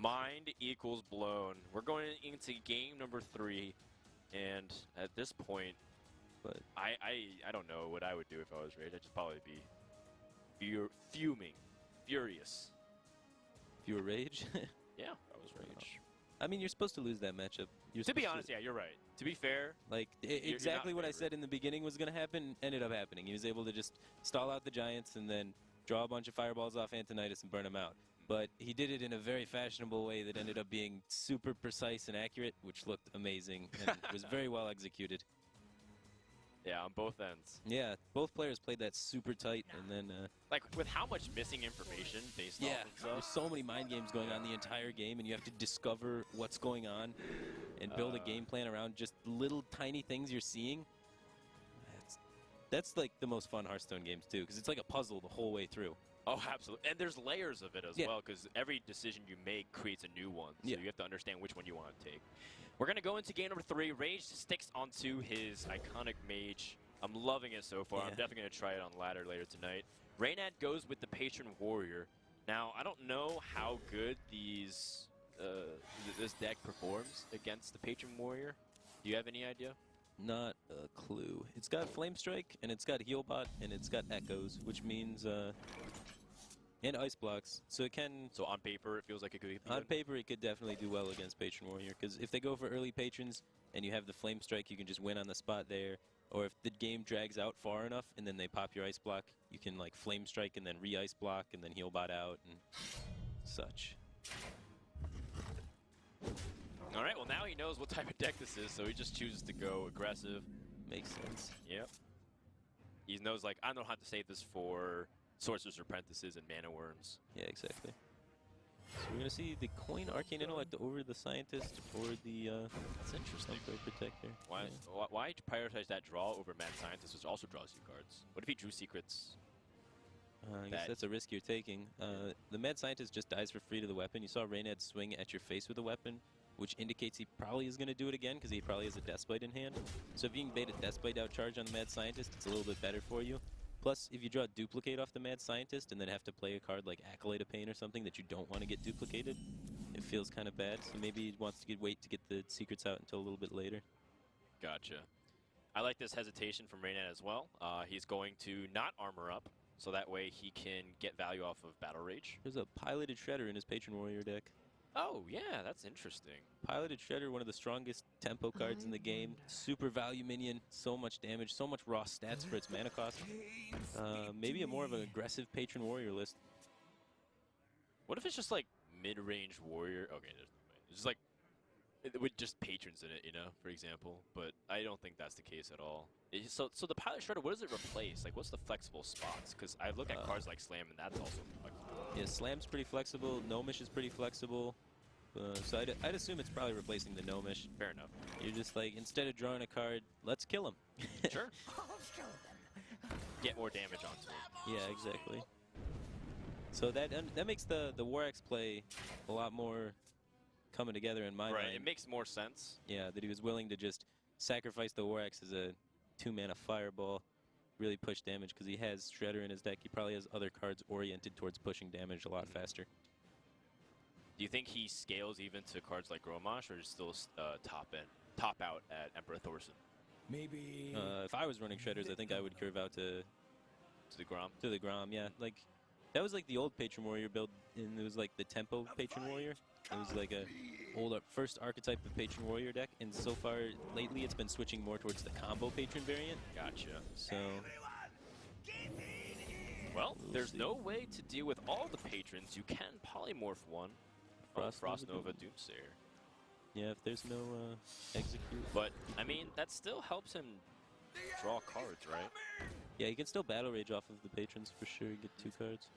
Mind equals blown. We're going into game number 3, and at this point, But I don't know what I would do if I was Rage. I'd just probably be fuming, furious. if you were Rage, Yeah, I was Rage. I mean, you're supposed to lose that matchup. To be honest, yeah, you're right. To be fair, like you're exactly not what I favored. said in the beginning was going to happen ended up happening. He was able to just stall out the Giants and then draw a bunch of fireballs off Antonitis and burn him out. But he did it in a very fashionable way that ended up being super precise and accurate, which looked amazing and was very well executed. yeah, on both ends. Yeah, both players played that super tight, and then Like, with how much missing information based yeah, off of there's stuff. so many mind games going on the entire game, and you have to discover what's going on and build a game plan around just little tiny things you're seeing. That's like the most fun Hearthstone games too, because it's like a puzzle the whole way through. Oh, absolutely. And there's layers of it as Yeah. well, because every decision you make creates a new one. So Yeah. you have to understand which one you want to take. We're going to go into game number 3. Rage sticks onto his iconic mage. I'm loving it so far. I'm Yeah. definitely going to try it on ladder later tonight. Reynad goes with the Patron Warrior. Now, I don't know how good this deck performs against the Patron Warrior. Do you have any idea? Not a clue. It's got Flame Strike, and it's got Healbot, and it's got Echoes, which means and Ice Blocks. So it can. So on paper, it feels like it could be On good. paper, it could definitely do well against Patron Warrior, because if they go for early Patrons and you have the Flame Strike, you can just win on the spot there. Or if the game drags out far enough and then they pop your Ice Block, you can like Flame Strike and then re-Ice Block and then Healbot out and such. All right, well, now he knows what type of deck this is, so he just chooses to go aggressive. Makes sense. Yep. He knows, like, I don't have to save this for Sorcerer's Apprentices and Mana Worms. Yeah, exactly. So we're going to see the Coin Arcane Intellect over the Scientist or the That's interesting. Sunflower Protector. Why, Yeah. why prioritize that draw over Mad Scientist, which also draws you cards? What if he drew Secrets? I guess that's a risk you're taking. The Mad Scientist just dies for free to the weapon. You saw Reynad swing at your face with a weapon, which indicates he probably is going to do it again because he probably has a Deathbite in hand. So if you can bait a Deathbite out charge on the Mad Scientist, it's a little bit better for you. Plus, if you draw a duplicate off the Mad Scientist and then have to play a card like Acolyte of Pain or something that you don't want to get duplicated, it feels kind of bad. So maybe he wants to wait to get the secrets out until a little bit later. Gotcha. I like this hesitation from Reynad as well. He's going to not armor up, so that way he can get value off of Battle Rage. There's a Piloted Shredder in his Patron Warrior deck. Oh, yeah, that's interesting. Piloted Shredder, one of the strongest tempo cards in the game. Super value minion, so much damage, so much raw stats for its mana cost. Maybe a more of an aggressive Patron Warrior list. What if it's just like mid-range warrior? Okay, there's no way. It's just like with just patrons in it, you know, for example. But I don't think that's the case at all. So the Pilot Shredder, what does it replace? Like, what's the flexible spots? Because I look at cards like Slam, and that's also flexible. Yeah, Slam's pretty flexible. Gnomish is pretty flexible. So I'd assume it's probably replacing the Gnomish. Fair enough. You're just like, instead of drawing a card, let's kill him. Sure. Get more damage onto it. Yeah, exactly. So that makes the War Axe play a lot more coming together in my Right, mind. it makes more sense. Yeah, that he was willing to just sacrifice the War Axe as a 2-mana fireball, really push damage, because he has Shredder in his deck. He probably has other cards oriented towards pushing damage a lot faster. Do you think he scales even to cards like Gromosh, or is still top out at Emperor Thorson? Maybe. If I was running Shredders, I think I would curve out to the Grom? To the Grom, yeah. Like, that was like the old Patron Warrior build, and it was like the tempo Patron Warrior. It was like a old first archetype of Patron Warrior deck, and so far lately it's been switching more towards the combo Patron variant. Gotcha. So, well, We'll there's see. no way to deal with all the patrons. You can polymorph one. Frost Nova Doom. Doomsayer. yeah, if there's no execute. But, I mean, that still helps him draw cards, right? Yeah, you can still Battle Rage off of the Patrons for sure, get 2 cards.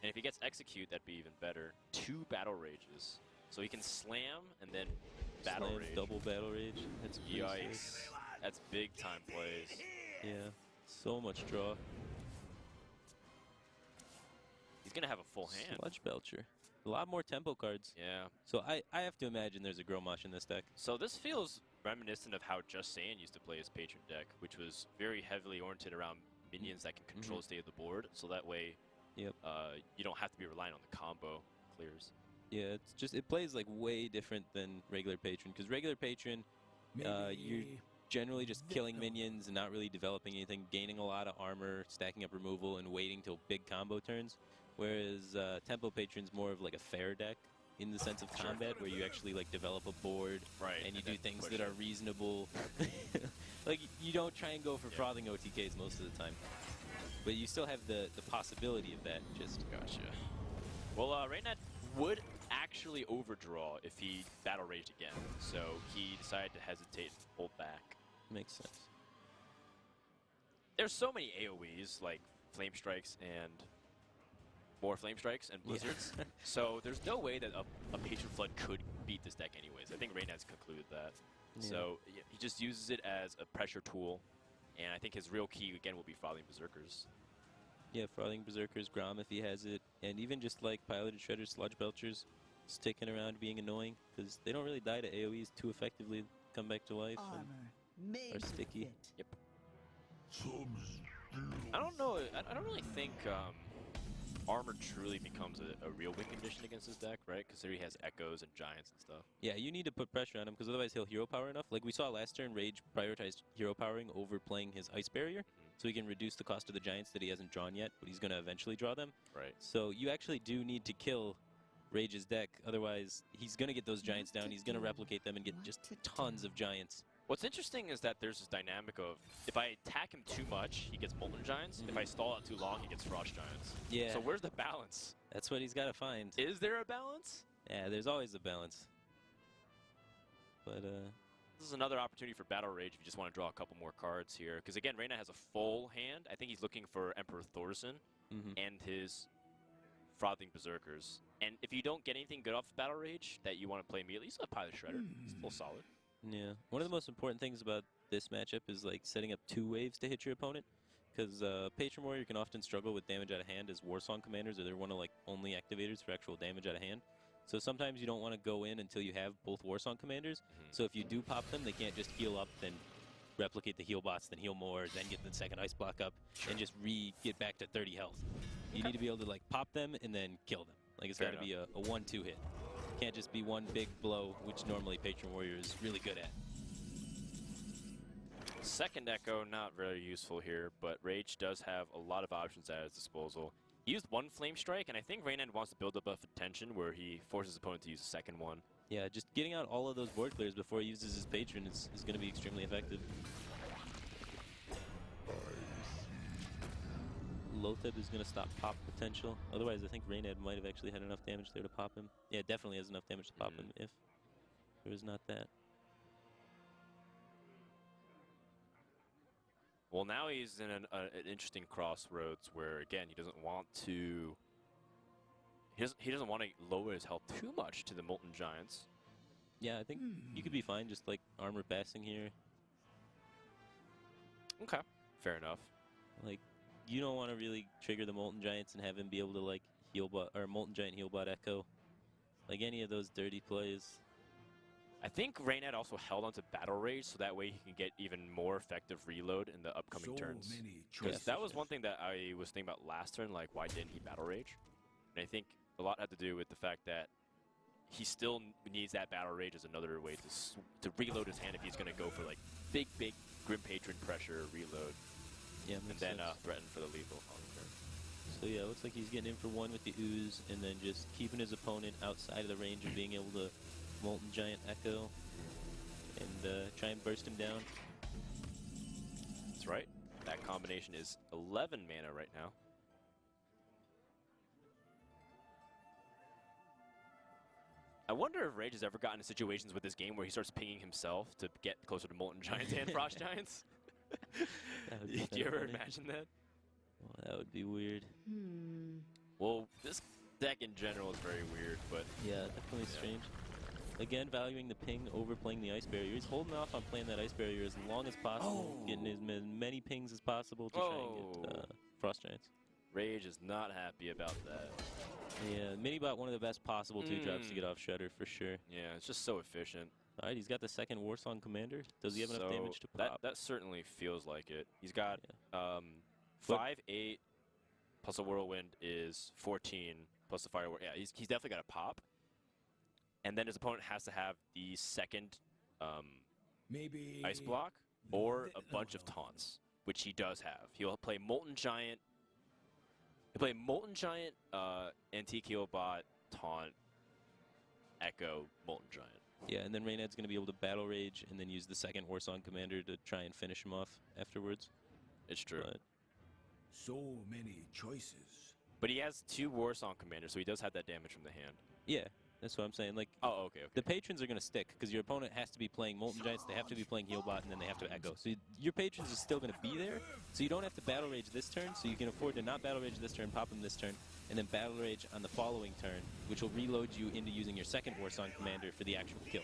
And if he gets Execute, that'd be even better. 2 Battle Rages. So he can Slam and then Battle Slam, Rage. double Battle Rage. That's pretty Yikes. sick. That's big time plays. Yeah, so much draw. He's going to have a full hand. Sludge Belcher. A lot more tempo cards. Yeah. So I have to imagine there's a Gromosh in this deck. So this feels reminiscent of how Just Saiyan used to play his Patron deck, which was very heavily oriented around minions that can control the state of the board. So that way, Yep. you don't have to be relying on the combo clears. Yeah, it's just it plays like way different than regular Patron, because regular Patron, you're generally just killing minions and not really developing anything, gaining a lot of armor, stacking up removal, and waiting till big combo turns. Whereas Tempo Patron's more of like a fair deck in the sense of combat, where you actually like develop a board and you do things that are reasonable. Like you don't try and go for frothing OTKs most of the time, but you still have the possibility of that. Just gotcha. Well, Reynad would actually overdraw if he battle raged again, so he decided to hesitate and hold back. Makes sense. There's so many AoEs like Flame Strikes and more Flame Strikes and Blizzards, so there's no way that a Patron Flood could beat this deck anyways. I think Reynad's concluded that. Yeah. So he just uses it as a pressure tool, and I think his real key again will be Frothing Berserkers. Yeah, Frothing Berserkers, Grom if he has it, and even just like Piloted Shredders, Sludge Belchers, sticking around being annoying, because they don't really die to AoEs too effectively, come back to life, and are sticky. Yep. I don't know, I don't really think Armor truly becomes a real win condition against this deck, right? Because he has Echoes and Giants and stuff. Yeah, you need to put pressure on him, because otherwise he'll hero power enough. Like we saw last turn, Rage prioritized hero powering over playing his Ice Barrier, so he can reduce the cost of the Giants that he hasn't drawn yet, but he's going to eventually draw them. Right. So you actually do need to kill Rage's deck, otherwise he's going to get those Giants down, he's going to replicate them and get just tons of Giants. What's interesting is that there's this dynamic of, if I attack him too much, he gets Molten Giants. If I stall out too long, he gets Frost Giants. Yeah. So where's the balance? That's what he's got to find. Is there a balance? Yeah, there's always a balance. But, this is another opportunity for Battle Rage if you just want to draw a couple more cards here. Because again, Reynad has a full hand. I think he's looking for Emperor Thorson and his Frothing Berserkers. And if you don't get anything good off of Battle Rage that you want to play immediately, you still have Pilot Shredder. It's still solid. Yeah. One of the most important things about this matchup is like setting up 2 waves to hit your opponent. Because Patron Warrior can often struggle with damage out of hand as Warsong commanders, or they're one of like only activators for actual damage out of hand. So sometimes you don't want to go in until you have both Warsong commanders. So if you do pop them, they can't just heal up, then replicate the heal bots, then heal more, then get the second ice block up, and just get back to 30 health. You need to be able to like pop them and then kill them. Like it's got to be a 1-2 hit. Can't just be one big blow, which normally Patron Warrior is really good at. Second Echo, not very useful here, but Rage does have a lot of options at his disposal. He used one Flame Strike, and I think Reynad wants to build up enough attention where he forces his opponent to use a second one. Yeah, just getting out all of those board clears before he uses his Patron is going to be extremely effective. Lotheb is going to stop pop potential. Otherwise, I think Reynad might have actually had enough damage there to pop him. Yeah, definitely has enough damage to pop him if there was not that. Well, now he's in an interesting crossroads where, again, he doesn't want to... He doesn't want to lower his health too much to the Molten Giants. Yeah, I think you could be fine just, like, armor passing here. Okay, fair enough. Like, you don't want to really trigger the Molten Giants and have him be able to, like, heal bot, or Molten Giant heal bot Echo. Like, any of those dirty plays. I think Reynad also held onto Battle Rage so that way he can get even more effective reload in the upcoming turns. Because that was one thing that I was thinking about last turn, like why didn't he Battle Rage? And I think a lot had to do with the fact that he still needs that Battle Rage as another way to reload his hand if he's going to go for like big Grim Patron pressure reload. Yeah, and then threaten for the lethal on turn. So yeah, it looks like he's getting in for one with the Ooze and then just keeping his opponent outside of the range of being able to Molten Giant Echo and try and burst him down. That's right. That combination is 11 mana right now. I wonder if Rage has ever gotten into situations with this game where he starts pinging himself to get closer to Molten Giants and Frost Giants. Do you ever imagine that? Well, that would be weird. Well, this deck in general is very weird, but... Yeah, definitely strange. Again, valuing the ping over playing the Ice Barrier. He's holding off on playing that Ice Barrier as long as possible, getting as many pings as possible to try and get Frost Giants. Rage is not happy about that. Yeah, Minibot, one of the best possible 2-drops to get off Shredder, for sure. Yeah, it's just so efficient. All right, he's got the second Warsong Commander. Does he have enough damage to pop? That certainly feels like it. He's got 5/8 plus a Whirlwind is 14 plus the Firework. Yeah, he's definitely got a pop. and then his opponent has to have the second Maybe ice block or a bunch of taunts, which he does have. He'll play Molten Giant. He'll play Molten Giant, Antique Healbot, Taunt, Echo, Molten Giant. Yeah, and then Reynad's going to be able to Battle Rage and then use the second Warsong Commander to try and finish him off afterwards. It's true. But so many choices. But he has 2 Warsong Commanders, so he does have that damage from the hand. yeah, that's what I'm saying. Like, Oh, okay, okay. the patrons are going to stick because your opponent has to be playing Molten Giants, they have to be playing Healbot, and then they have to Echo. So your patrons are still going to be there, so you don't have to Battle Rage this turn, so you can afford to not Battle Rage this turn, pop him this turn, and then Battle Rage on the following turn, which will reload you into using your second Warsong Commander for the actual kill.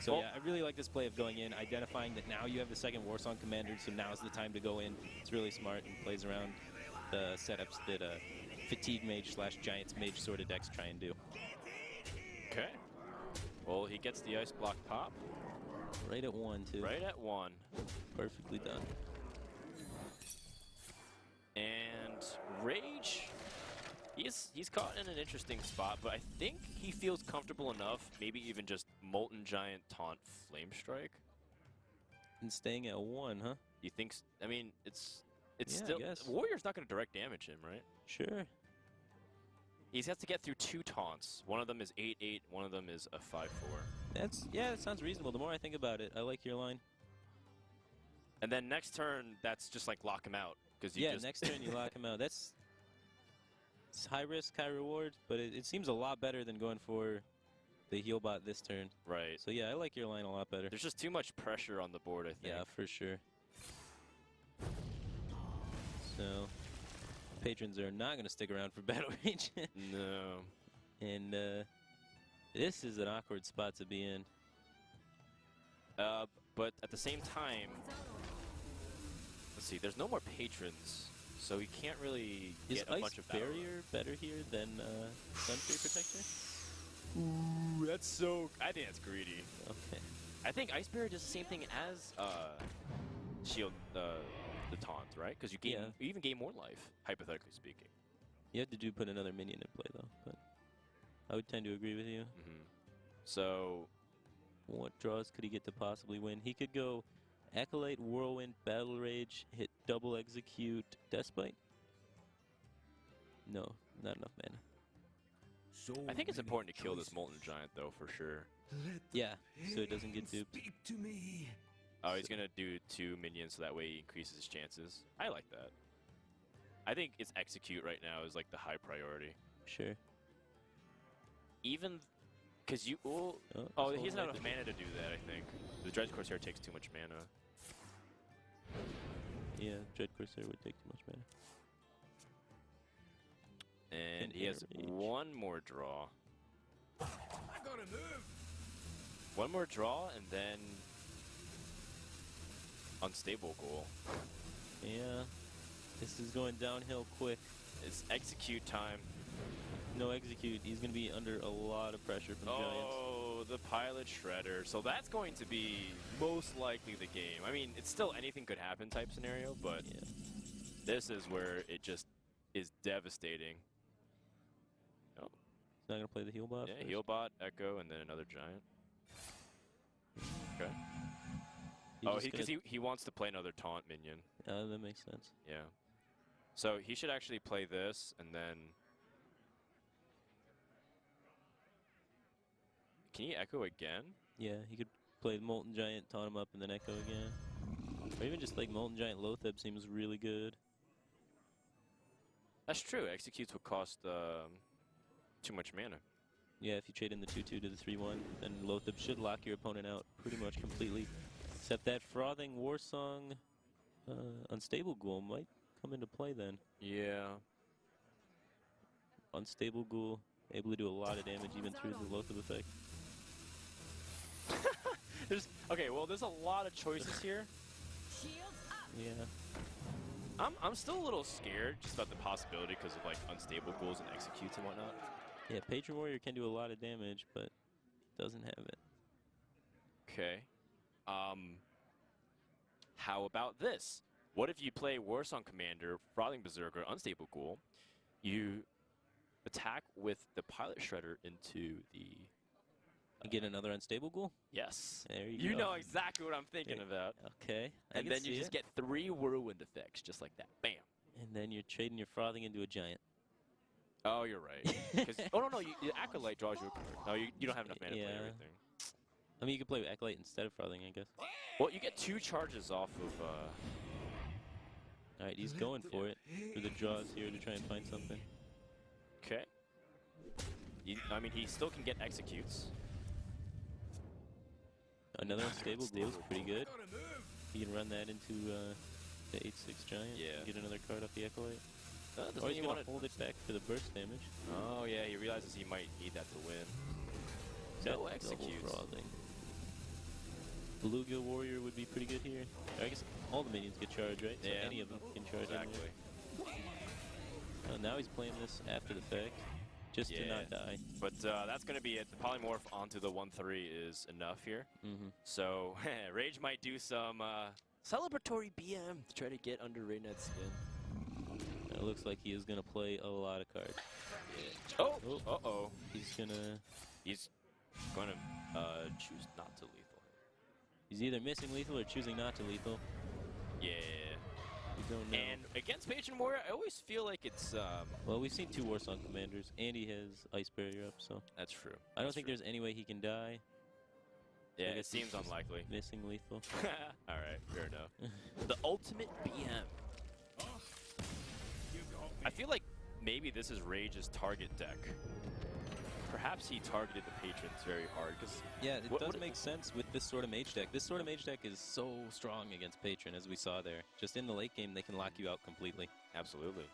So Well, yeah, I really like this play of going in, identifying that now you have the second Warsong Commander, so now's the time to go in. It's really smart and plays around the setups that Fatigue Mage / Giants Mage sort of decks try and do. Okay. Well, he gets the ice block pop. Right at 1, too. Right at 1. Perfectly done. And Rage, he's caught in an interesting spot, but I think he feels comfortable enough, maybe even just Molten Giant Taunt Flame Strike. And staying at 1, huh? You think? I mean, it's Yeah, still I guess. Warrior's not going to direct damage him, right? Sure. He has to get through 2 taunts. One of them is 8/8. One of them is a 5/4. Yeah, that sounds reasonable. The more I think about it, I like your line. And then next turn, that's just like lock him out because Yeah, next turn you lock him out. It's high risk, high reward, but it seems a lot better than going for the Healbot this turn. Right. So yeah, I like your line a lot better. There's just too much pressure on the board, I think. Yeah, for sure. So, patrons are not going to stick around for Battle Rage. No. And this is an awkward spot to be in. But at the same time, let's see. There's no more patrons, so he can't really Is get a Ice bunch of battle Barrier better here than Suntree Protector? Ooh, that's so. I think that's greedy. Okay. I think Ice Barrier does the same thing as Shield, the taunt, right? Because you gain, Yeah. you even gain more life, hypothetically speaking. You have to put another minion in play though, but I would tend to agree with you. Mm-hmm. So What draws could he get to possibly win? He could go Acolyte, Whirlwind, Battle Rage, hit double execute, Despite? No, not enough mana. So I think it's many important to kill this choices. Molten Giant, though, for sure. Let Yeah, so it doesn't pain get duped. Speak to me. Oh, he's gonna do 2 minions, so that way he increases his chances. I like that. I think its execute right now is like the high priority. Sure. Even because you. Oh, Oh, he doesn't have enough mana to do that. I think the Dredge Corsair takes too much mana. Yeah, Dread Corsair would take too much mana. And And he has Rage. 1 more draw. I gotta move. 1 more draw, and then Unstable Goal. Yeah, this is going downhill quick. It's execute time. No execute. He's going to be under a lot of pressure from Giants. Oh, the Pilot Shredder. So that's going to be most likely the game. I mean, it's still anything could happen type scenario, but Yeah. this is where it just is devastating. Oh, He's not going to play the heal bot. yeah, first. Healbot, Echo, and then another Giant. Okay. He's Oh, just because gonna- he wants to play another Taunt minion. that makes sense. Yeah. So he should actually play this, and then... Can he Echo again? Yeah, he could play Molten Giant, taunt him up, and then Echo again. Or even just like Molten Giant Loatheb seems really good. That's true. Executes would cost too much mana. Yeah, if you trade in the 2/2 to the 3/1, then Loatheb should lock your opponent out pretty much completely. Except that Frothing Warsong Unstable Ghoul might come into play then. Yeah. Unstable Ghoul, able to do a lot of damage even through the Loatheb effect. Okay, well, there's a lot of choices here. Yeah. I'm still a little scared just about the possibility because of like unstable ghouls and executes and whatnot. Yeah, Patron Warrior can do a lot of damage, but doesn't have it. Okay. How about this? What if you play Warsong Commander, Frothing Berserker, Unstable Ghoul? You attack with the Pilot Shredder into the... And get another unstable ghoul? Yes. There you go. You know exactly what I'm thinking about. Okay. And then you just get 3 whirlwind effects, just like that. Bam. And then you're trading your frothing into a giant. Oh, you're right. Oh, no, the Acolyte draws you a card. No, you don't have enough mana to play everything. I mean, you could play with Acolyte instead of frothing, I guess. Well, you get 2 charges off of... All right, he's going for it. For the draws here to try and find something. Okay. I mean, he still can get executes. Another unstable ghoul is pretty good. You can run that into the 8/6 giant. Yeah. Get another card off the Acolyte. Or he's going to hold it back for the burst damage. Oh, yeah, he realizes he might need that to win. No executes. Frothing. Beluga Warrior would be pretty good here. I guess all the minions get charged, right? So any of them can charge. Exactly. Now he's playing this after the fact, just to not die. But that's going to be it. The polymorph onto the 1/3 is enough here. So Rage might do some celebratory BM to try to get under Reynad's skin. It looks like he is going to play a lot of cards. Yeah. Oh, uh-oh. He's going to choose not to lethal. He's either missing lethal or choosing not to lethal. Yeah. We don't know. And against Patron Warrior, I always feel like it's... well, we've seen 2 Warsong commanders, and he has Ice Barrier up, so... That's true. I don't think there's any way he can die. Yeah, it seems unlikely. Missing lethal. Alright, fair enough. The ultimate BM. I feel like maybe this is Rage's target deck. Perhaps he targeted the patrons very hard. Yeah, it does make sense with this sort of mage deck. This sort of mage deck is so strong against patron, as we saw there. Just in the late game, they can lock you out completely. Absolutely.